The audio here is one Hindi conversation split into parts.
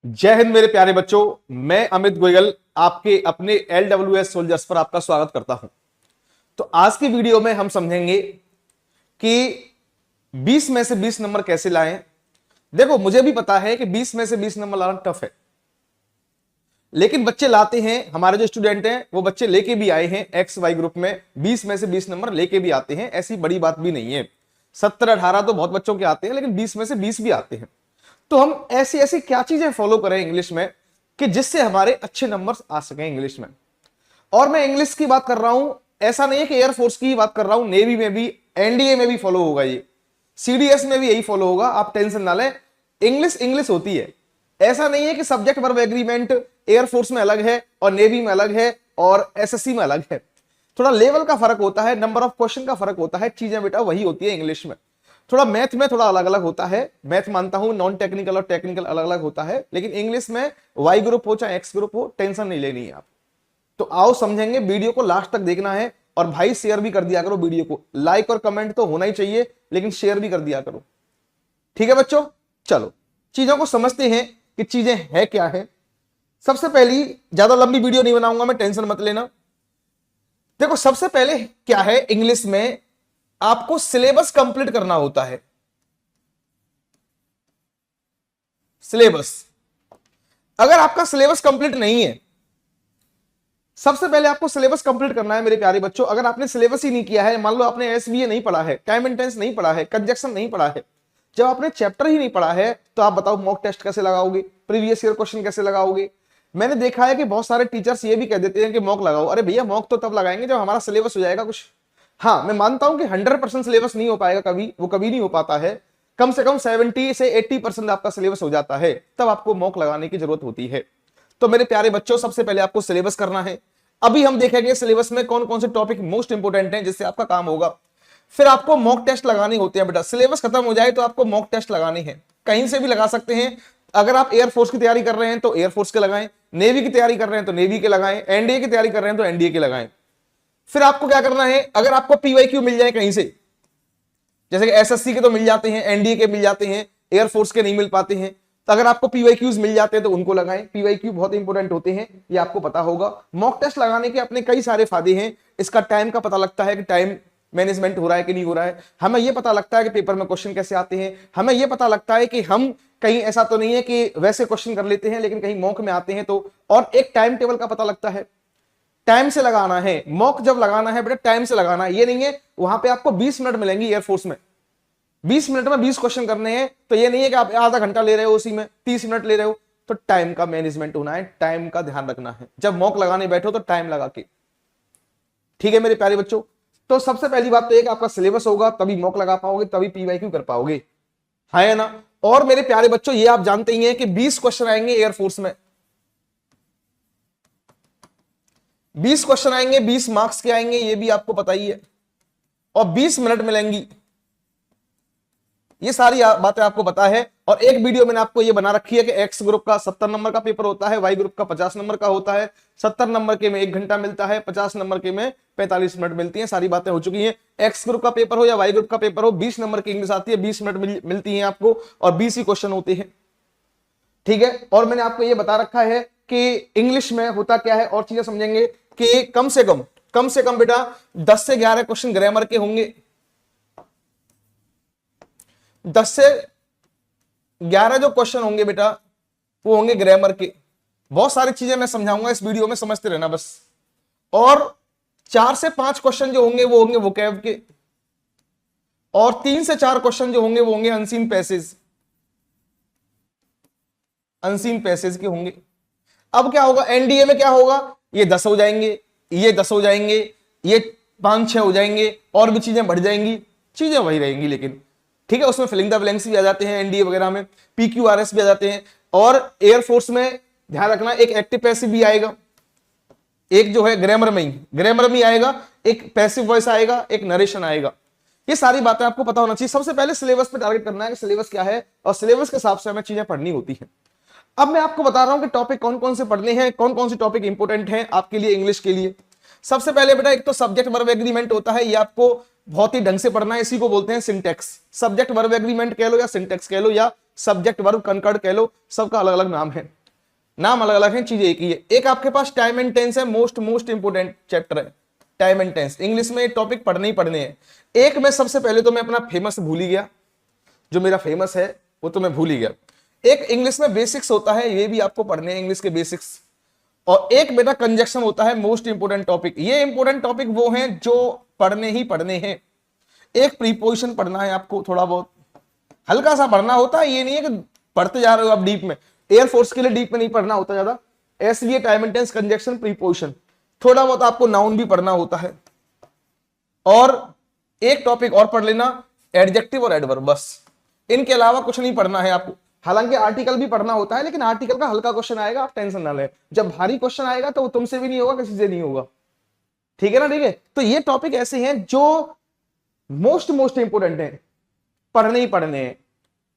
जय हिंद मेरे प्यारे बच्चों। मैं अमित गोयल आपके अपने LWS सोल्जर्स पर आपका स्वागत करता हूं। तो आज की वीडियो में हम समझेंगे कि 20 में से 20 नंबर कैसे लाएं। देखो, मुझे भी पता है कि 20 में से 20 नंबर लाना टफ है, लेकिन बच्चे लाते हैं। हमारे जो स्टूडेंट हैं वो बच्चे लेके भी आए हैं XY ग्रुप में 20 में से 20 नंबर लेके भी आते हैं। ऐसी बड़ी बात भी नहीं है। 70-18 तो बहुत बच्चों के आते हैं, लेकिन 20 में से 20 भी आते हैं। तो हम ऐसी ऐसी क्या चीजें फॉलो करें इंग्लिश में कि जिससे हमारे अच्छे नंबर्स आ सकें इंग्लिश में। और मैं इंग्लिश की बात कर रहा हूं, ऐसा नहीं है कि एयरफोर्स की बात कर रहा हूं, नेवी में भी, एनडीए में भी फॉलो होगा, ये CDS में भी यही फॉलो होगा। आप टेंशन ना लें, इंग्लिश इंग्लिश होती है। ऐसा नहीं है कि सब्जेक्ट वर्ब एग्रीमेंट एयरफोर्स में अलग है और नेवी में अलग है और SSC में अलग है। थोड़ा लेवल का फर्क होता है, नंबर ऑफ क्वेश्चन का फर्क होता है, चीजें बेटा वही होती है इंग्लिश में। थोड़ा मैथ में थोड़ा अलग अलग होता है। मैथ मानता हूं नॉन टेक्निकल और टेक्निकल अलग अलग होता है, लेकिन इंग्लिश में Y ग्रुप हो चाहे X ग्रुप हो, टेंशन नहीं लेनी है आप। तो आओ समझेंगे, वीडियो को लास्ट तक देखना है। और भाई शेयर भी कर दिया करो वीडियो को, लाइक और कमेंट तो होना ही चाहिए, लेकिन शेयर भी कर दिया करो। ठीक है बच्चों, चलो चीजों को समझते हैं कि चीजें है क्या है। सबसे पहली, ज्यादा लंबी वीडियो नहीं बनाऊंगा मैं, टेंशन मत लेना। देखो, सबसे पहले क्या है, इंग्लिश में आपको सिलेबस कंप्लीट करना होता है। सिलेबस, अगर आपका सिलेबस कंप्लीट नहीं है, सबसे पहले आपको सिलेबस कंप्लीट करना है मेरे प्यारे बच्चों। अगर आपने सिलेबस ही नहीं किया है, मान लो आपने SVA नहीं पढ़ा है, टाइम एंड टेंस नहीं पढ़ा है, कंजक्शन नहीं पढ़ा है, जब आपने चैप्टर ही नहीं पढ़ा है, तो आप बताओ मॉक टेस्ट कैसे लगाओगे, प्रीवियस ईयर क्वेश्चन कैसे लगाओगे। मैंने देखा है कि बहुत सारे टीचर्स ये भी कह देते हैं कि मॉक लगाओ। अरे भैया, मॉक तो तब लगाएंगे जब हमारा सिलेबस हो जाएगा कुछ। हाँ, मैं मानता हूं कि 100% सिलेबस नहीं हो पाएगा, कभी वो कभी नहीं हो पाता है। कम से कम 70 से 80% आपका सिलेबस हो जाता है, तब आपको मॉक लगाने की जरूरत होती है। तो मेरे प्यारे बच्चों, सबसे पहले आपको सिलेबस करना है। अभी हम देखेंगे सिलेबस में कौन कौन से टॉपिक मोस्ट इंपोर्टेंट हैं जिससे आपका काम होगा। फिर आपको मॉक टेस्ट लगाने होते हैं बेटा। सिलेबस खत्म हो जाए तो आपको मॉक टेस्ट लगाने हैं, कहीं से भी लगा सकते हैं। अगर आप एयरफोर्स की तैयारी कर रहे हैं तो एयरफोर्स के लगाएं, नेवी की तैयारी कर रहे हैं तो नेवी के लगाएं, एनडीए की तैयारी कर रहे हैं तो एनडीए के लगाएं। फिर आपको क्या करना है, अगर आपको PYQ मिल जाए कहीं से, जैसे कि SSC के तो मिल जाते हैं, एनडीए के मिल जाते हैं, एयरफोर्स के नहीं मिल पाते हैं, तो अगर आपको PYQs मिल जाते हैं तो उनको लगाएं। PYQ बहुत इंपॉर्टेंट होते हैं, ये आपको पता होगा। मॉक टेस्ट लगाने के अपने कई सारे फायदे हैं। इसका टाइम का पता लगता है कि टाइम मैनेजमेंट हो रहा है कि नहीं हो रहा है। हमें यह पता लगता है कि पेपर में क्वेश्चन कैसे आते हैं। हमें यह पता लगता है कि हम कहीं ऐसा तो नहीं है कि वैसे क्वेश्चन कर लेते हैं लेकिन कहीं मॉक में आते हैं तो। और एक टाइम टेबल का पता लगता है, टाइम से लगाना है। मॉक जब लगाना है बेटा, टाइम से लगाना है। ये नहीं है वहां पे आपको 20 मिनट मिलेंगे एयरफोर्स में, 20 मिनट में 20 क्वेश्चन करने हैं, तो ये नहीं है कि आप आधा घंटा ले रहे हो, उसी में 30 मिनट ले रहे हो। तो टाइम का मैनेजमेंट होना है, टाइम का ध्यान रखना है। जब मॉक लगाने बैठो तो टाइम लगा के। ठीक है मेरे प्यारे बच्चों, तो सबसे पहली बात तो एक आपका सिलेबस होगा, तभी मॉक लगा पाओगे, तभी PYQ कर पाओगे, है ना। और मेरे प्यारे बच्चों, ये आप जानते ही हैं कि 20 क्वेश्चन आएंगे एयरफोर्स में, 20 क्वेश्चन आएंगे, 20 मार्क्स के आएंगे, ये भी आपको पता ही है, और 20 मिनट मिलेंगी। ये सारी बातें आपको पता है। और एक वीडियो मैंने आपको ये बना रखी है कि X ग्रुप का 70 नंबर का पेपर होता है, Y ग्रुप का 50 नंबर का होता है। 70 नंबर के में 1 घंटा मिलता है, 50 नंबर के में 45 मिनट मिलती हैं। सारी बातें हो चुकी हैं। X ग्रुप का पेपर हो या Y ग्रुप का पेपर हो, 20 नंबर की इंग्लिश आती है, 20 मिनट मिलती है आपको, और 20 ही क्वेश्चन होते हैं। ठीक है, और मैंने आपको ये बता रखा है कि इंग्लिश में होता क्या है, और चीजें समझेंगे कि कम से कम बेटा 10 से 11 क्वेश्चन ग्रामर के होंगे। 10 से 11 जो क्वेश्चन होंगे बेटा, वो होंगे ग्रामर के। बहुत सारी चीजें मैं समझाऊंगा इस वीडियो में, समझते रहना बस। और 4 से 5 क्वेश्चन जो होंगे वो होंगे वोकैब के, और 3 से 4 क्वेश्चन जो होंगे वो होंगे अनसीन पैसेज, अनसीन पैसेज के होंगे। अब क्या होगा, एनडीए में क्या होगा, ये 10 हो जाएंगे, ये 10 हो जाएंगे, ये 5-6 हो जाएंगे, और भी चीजें बढ़ जाएंगी, चीजें वही रहेंगी लेकिन। ठीक है, उसमें फिलिंग द ब्लैंक्स भी आ जाते हैं, एनडीए वगैरह में PQRS भी आ जाते हैं। और एयरफोर्स में ध्यान रखना, एक एक्टिव पैसिव भी आएगा, एक जो है ग्रामर में ही आएगा, एक पैसिव वॉइस आएगा, एक नरेशन आएगा। ये सारी बातें आपको पता होना चाहिए। सबसे पहले सिलेबस पे टारगेट करना है कि सिलेबस क्या है, और सिलेबस के हिसाब से हमें चीजें पढ़नी होती है। अब मैं आपको बता रहा हूं कि टॉपिक कौन कौन से पढ़ने हैं, कौन कौन से टॉपिक इंपोर्टेंट हैं आपके लिए इंग्लिश के लिए। सबसे पहले बेटा, एक तो सब्जेक्ट वर्ब एग्रीमेंट होता है, ये आपको बहुत ही ढंग से पढ़ना है। इसी को बोलते हैं सिंटेक्स। सब्जेक्ट वर्ब एग्रीमेंट कह लो या सिंटेक्स कह लो या सब्जेक्ट वर्ब कंकर्ड कह लो, सबका अलग अलग नाम है, नाम अलग अलग है, चीज एक ही है। एक आपके पास टाइम एंड टेंस है, मोस्ट इंपोर्टेंट चैप्टर है टाइम एंड टेंस। इंग्लिश में टॉपिक पढ़ने ही पढ़ने हैं। एक में सबसे पहले तो मैं अपना फेमस भूल ही गया, जो मेरा फेमस है वो तो मैं भूल ही गया। एक इंग्लिश में बेसिक्स होता है, ये भी आपको पढ़ने हैं इंग्लिश के बेसिक्स। और एक बेटा कंजक्शन होता है, मोस्ट इंपोर्टेंट टॉपिक। ये इंपोर्टेंट टॉपिक वो हैं जो पढ़ने ही पढ़ने हैं। एक प्रीपोजिशन पढ़ना है आपको, थोड़ा बहुत हल्का सा पढ़ना होता है, ये नहीं है कि पढ़ते जा रहे हो आप डीप में। एयरफोर्स के लिए डीप में नहीं पढ़ना होता ज्यादा, इसलिए time and tense, conjunction, preposition, थोड़ा बहुत आपको नाउन भी पढ़ना होता है। और एक टॉपिक और पढ़ लेना, एडजेक्टिव और एडवर्ब, बस। इनके अलावा कुछ नहीं पढ़ना है आपको। हालांकि आर्टिकल भी पढ़ना होता है, लेकिन आर्टिकल का हल्का क्वेश्चन आएगा, आप टेंशन ना लें। जब भारी क्वेश्चन आएगा तो वो तुमसे भी नहीं होगा, किसी से नहीं होगा, ठीक है ना, ठीक है। तो ये टॉपिक ऐसे हैं जो मोस्ट इंपोर्टेंट है, पढ़ने ही पढ़ने हैं।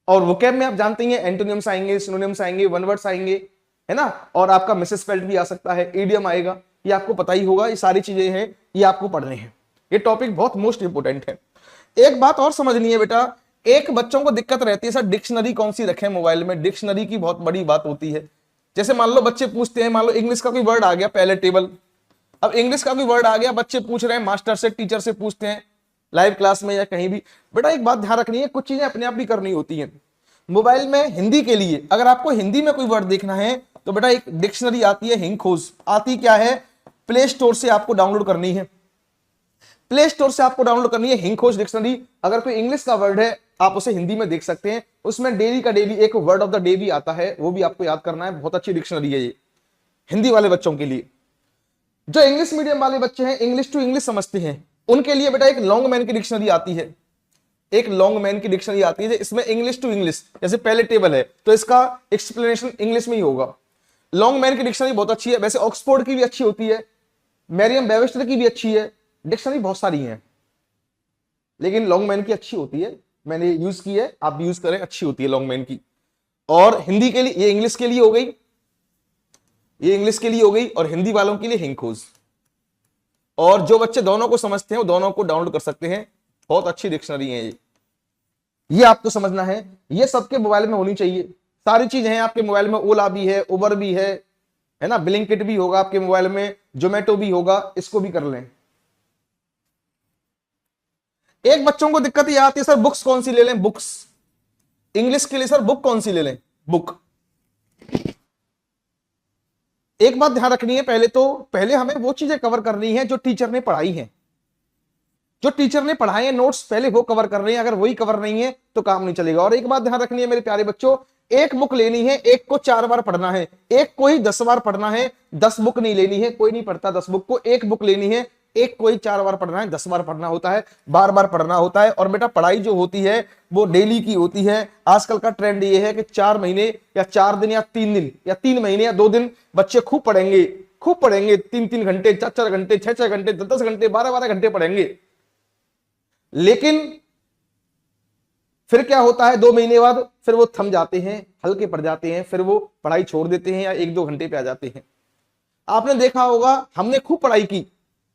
और वोकैब में आप जानते हैं एंटोनिम्स आएंगे, सिनोनिम्स आएंगे, वन वर्ड्स आएंगे, है ना, और आपका मिसेस स्पेल्ट भी आ सकता है, ईडियम आएगा, ये आपको पता ही होगा। ये सारी चीजें हैं, ये आपको पढ़ने हैं। ये टॉपिक बहुत मोस्ट इंपोर्टेंट है। एक बात और समझनी है बेटा, एक बच्चों को दिक्कत रहती है सर डिक्शनरी कौन सी रखें मोबाइल में। डिक्शनरी की बहुत बड़ी बात होती है। जैसे मान लो बच्चे पूछते हैं, मान लो इंग्लिश का कोई वर्ड आ गया, पहले टेबल, अब इंग्लिश का कोई वर्ड आ गया, बच्चे पूछ रहे हैं, मास्टर से, टीचर से पूछते हैं, लाइव क्लास में या कहीं भी। बेटा एक बात ध्यान रखनी है, कुछ चीजें अपने आप भी करनी होती हैं। मोबाइल में हिंदी के लिए अगर आपको हिंदी में कोई वर्ड देखना है तो बेटा एक डिक्शनरी आती है हिंग खोज, आती क्या है, प्ले स्टोर से आपको डाउनलोड करनी है। प्ले स्टोर से आपको डाउनलोड करनी है हिंग खोज डिक्शनरी। अगर कोई इंग्लिश का वर्ड है आप उसे हिंदी में देख सकते हैं, उसमें डेली का डेली एक वर्ड ऑफ द डे भी आता है, वो भी आपको याद करना है। बहुत अच्छी डिक्शनरी है ये हिंदी वाले बच्चों के लिए। जो इंग्लिश मीडियम वाले बच्चे हैं, इंग्लिश टू इंग्लिश समझते हैं, उनके लिए बेटा एक लॉन्ग मैन की डिक्शनरी आती है। एक लॉन्ग मैन की डिक्शनरी आती है, इसमें इंग्लिश टू इंग्लिश, जैसे पहले टेबल है तो इसका एक्सप्लेनेशन इंग्लिश में ही होगा। लॉन्ग मैन की डिक्शनरी बहुत अच्छी है। वैसे ऑक्सफोर्ड की भी अच्छी होती है, मैरियम वेबस्टर की भी अच्छी है, डिक्शनरी बहुत सारी हैं, लेकिन लॉन्ग मैन की अच्छी होती है, मैंने यूज की है, आप भी यूज करें, अच्छी होती है लॉन्ग मैन की। और हिंदी के लिए ये इंग्लिश के लिए हो गई, ये इंग्लिश के लिए हो गई, और हिंदी वालों के लिए हिंग खोज। और जो बच्चे दोनों को समझते हैं वो दोनों को डाउनलोड कर सकते हैं, बहुत अच्छी डिक्शनरी है ये आपको समझना है। ये सबके मोबाइल में होनी चाहिए, सारी चीजें हैं आपके मोबाइल में। ओला भी है, उबर भी है ना, ब्लिंकिट भी होगा आपके मोबाइल में, जोमेटो भी होगा, इसको भी कर लें। एक बच्चों को दिक्कत ये आती है सर बुक्स कौन सी ले लें, बुक्स इंग्लिश के लिए सर बुक कौन सी ले लें, बुक। एक बात ध्यान रखनी है, पहले हमें वो चीजें कवर करनी है जो टीचर ने पढ़ाई है, जो टीचर ने पढ़ाए हैं नोट्स, पहले वो कवर कर रहे हैं। अगर वही कवर नहीं है तो काम नहीं चलेगा। और एक बात ध्यान रखनी है मेरे प्यारे बच्चों, एक बुक लेनी है, एक को 4 बार पढ़ना है, एक को ही 10 बार पढ़ना है, 10 बुक नहीं लेनी है। कोई नहीं पढ़ता 10 बुक को, एक बुक लेनी है, एक को ही 4 बार पढ़ना है, 10 बार पढ़ना होता है, बार बार पढ़ना होता है। और बेटा पढ़ाई जो होती है वो डेली की होती है। आजकल का ट्रेंड ये है कि 4 महीने या 4 दिन या 3 दिन या 3 महीने या 2 दिन बच्चे खूब पढ़ेंगे, 3-3 घंटे, 4-4 घंटे, 6-6 घंटे, 10-10 घंटे, 12-12 घंटे पढ़ेंगे। लेकिन फिर क्या होता है, 2 महीने बाद फिर वो थम जाते हैं, हल्के पड़ जाते हैं, फिर वो पढ़ाई छोड़ देते हैं या 1-2 घंटे पे आ जाते हैं। आपने देखा होगा हमने खूब पढ़ाई की,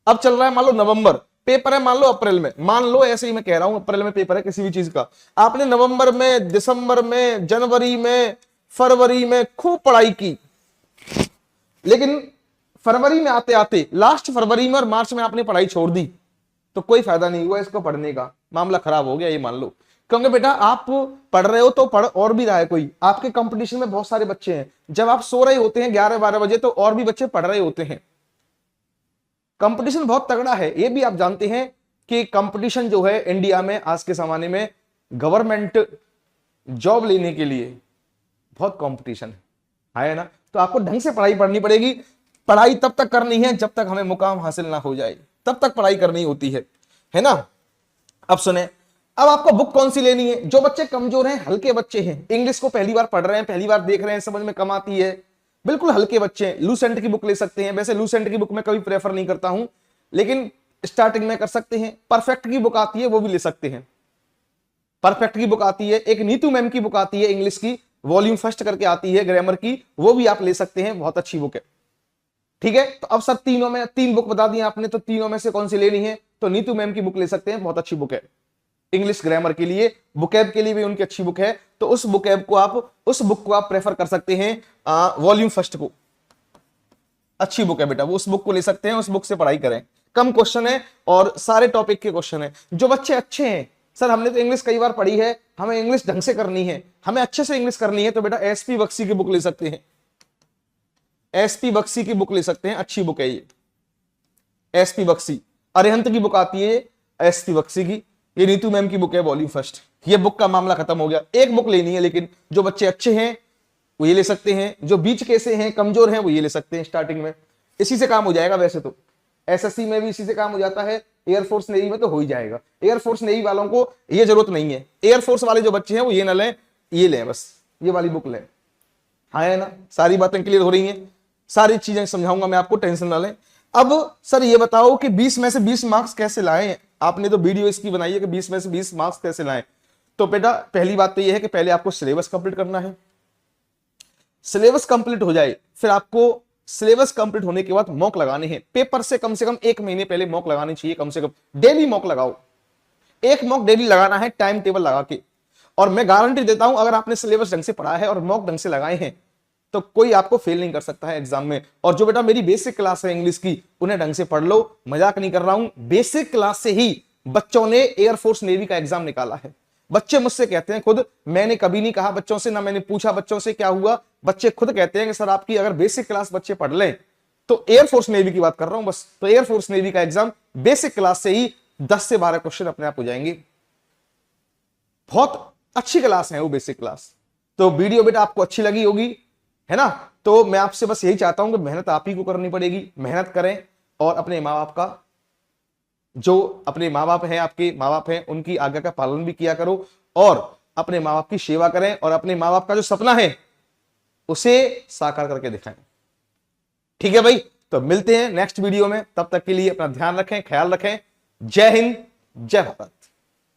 अब चल रहा है मान लो नवंबर, पेपर है मान लो अप्रैल में, मान लो ऐसे ही मैं कह रहा हूं अप्रैल में पेपर है किसी भी चीज का, आपने नवंबर में, दिसंबर में, जनवरी में, फरवरी में खूब पढ़ाई की, लेकिन फरवरी में आते आते लास्ट फरवरी में और मार्च में आपने पढ़ाई छोड़ दी, तो कोई फायदा नहीं हुआ इसको पढ़ने का, मामला खराब हो गया ये मान लो। क्योंकि बेटा आप पढ़ रहे हो तो पढ़ और भी रहा है कोई, आपके कंपटीशन में बहुत सारे बच्चे हैं, जब आप सो रहे होते हैं 11-12 बजे तो और भी बच्चे पढ़ रहे होते हैं। कंपटीशन बहुत तगड़ा है, ये भी आप जानते हैं कि कंपटीशन जो है इंडिया में आज के जमाने में गवर्नमेंट जॉब लेने के लिए बहुत कंपटीशन है ना। तो आपको ढंग से पढ़ाई पढ़नी पड़ेगी। पढ़ाई तब तक करनी है जब तक हमें मुकाम हासिल ना हो जाए, तब तक पढ़ाई करनी होती है ना। अब सुने, अब आपको बुक कौन सी लेनी है। जो बच्चे कमजोर हैं, हल्के बच्चे हैं, इंग्लिश को पहली बार पढ़ रहे हैं, पहली बार देख रहे हैं, समझ में कम आती है, बिल्कुल हल्के बच्चे हैं, लूसेंट की बुक ले सकते हैं। वैसे लूसेंट की बुक मैं कभी प्रेफर नहीं करता हूं, लेकिन स्टार्टिंग में कर सकते हैं। परफेक्ट की बुक आती है वो भी ले सकते हैं, परफेक्ट की बुक आती है। एक नीतू मैम की बुक आती है इंग्लिश की, वॉल्यूम फर्स्ट करके आती है ग्रामर की, वो भी आप ले सकते हैं, बहुत अच्छी बुक है। ठीक है, तो अब सर तीनों में 3 बुक बता दी आपने, तो तीनों में से कौन सी लेनी है, तो नीतू मैम की बुक ले सकते हैं, बहुत अच्छी बुक है। इंग्लिश ग्रामर के लिए, बुकैब के लिए भी उनकी अच्छी बुक है। तो उस बुक को आप प्रेफर कर सकते हैं वॉल्यूम फर्स्ट को, अच्छी बुक है बेटा, वो उस बुक को ले सकते हैं, उस बुक से पढ़ाई करें। कम क्वेश्चन है और सारे टॉपिक के क्वेश्चन है। जो बच्चे अच्छे हैं, सर हमने तो इंग्लिश कई बार पढ़ी है, हमें इंग्लिश ढंग से करनी है, हमें अच्छे से इंग्लिश करनी है, तो बेटा एसपी बख्शी की बुक ले सकते हैं, एसपी बख्शी की बुक ले सकते हैं, अच्छी बुक है ये एसपी बख्शी। अरिहंत की बुक आती है एसपी बख्शी की, ये नीतू मैम की बुक है वॉल्यूम फर्स्ट। ये बुक का मामला खत्म हो गया, एक बुक लेनी है, लेकिन जो बच्चे अच्छे हैं वो ये ले सकते हैं, जो बीच के से हैं, कमजोर हैं, वो ये ले सकते हैं स्टार्टिंग में। इसी से काम हो जाएगा, वैसे तो एसएससी में भी इसी से काम हो जाता है, एयरफोर्स नेवी में तो हो ही जाएगा। एयरफोर्स नेवी वालों को ये जरूरत नहीं है, एयरफोर्स वाले जो बच्चे हैं वो ये ना लें, ये लें बस, ये वाली बुक लें। हाँ है ना, सारी बातें क्लियर हो रही हैं, सारी चीजें समझाऊंगा मैं आपको, टेंशन ना लें। अब सर ये बताओ कि 20 में से 20 मार्क्स कैसे लाएं? आपने तो वीडियो इसकी बनाई है कि 20 में से 20 मार्क्स कैसे लाएं। तो बेटा पहली बात तो ये है कि पहले आपको सिलेबस कंप्लीट करना है। सिलेबस कंप्लीट हो जाए, फिर आपको सिलेबस कंप्लीट होने के बाद मॉक लगाने हैं। पेपर से कम 1 महीने पहले मॉक लगानी चाहिए, कम से कम डेली मॉक लगाओ, एक मॉक डेली लगाना है टाइम टेबल लगा के। और मैं गारंटी देता हूं, अगर आपने सिलेबस ढंग से पढ़ा है और मॉक ढंग से लगाए हैं तो कोई आपको फेल नहीं कर सकता है एग्जाम में। और जो बेटा मेरी बेसिक क्लास है इंग्लिश की, उन्हें ढंग से पढ़ लो, मजाक नहीं कर रहा हूं। बेसिक क्लास से ही बच्चों ने एयरफोर्स नेवी का एग्जाम निकाला है। बच्चे मुझसे कहते हैं खुद, मैंने कभी नहीं कहा बच्चों से, ना मैंने पूछा बच्चों से क्या हुआ, बच्चे खुद कहते हैं कि सर आपकी अगर बेसिक क्लास बच्चे पढ़ लें, तो एयरफोर्स नेवी की बात कर रहा हूं बस, तो एयरफोर्स नेवी का एग्जाम बेसिक क्लास से ही 10 से 12 क्वेश्चन अपने आप हो जाएंगे। बहुत अच्छी क्लास है वो बेसिक क्लास। तो वीडियो बेटा आपको अच्छी लगी होगी, है ना? तो मैं आपसे बस यही चाहता हूं कि मेहनत आप ही को करनी पड़ेगी, मेहनत करें और अपने माँ बाप का, जो अपने माँ बाप हैं, आपके माँ बाप हैं, उनकी आज्ञा का पालन भी किया करो और अपने माँ बाप की सेवा करें और अपने माँ बाप का जो सपना है उसे साकार करके दिखाएं। ठीक है भाई, तो मिलते हैं नेक्स्ट वीडियो में, तब तक के लिए अपना ध्यान रखें, ख्याल रखें। जय हिंद, जय भारत।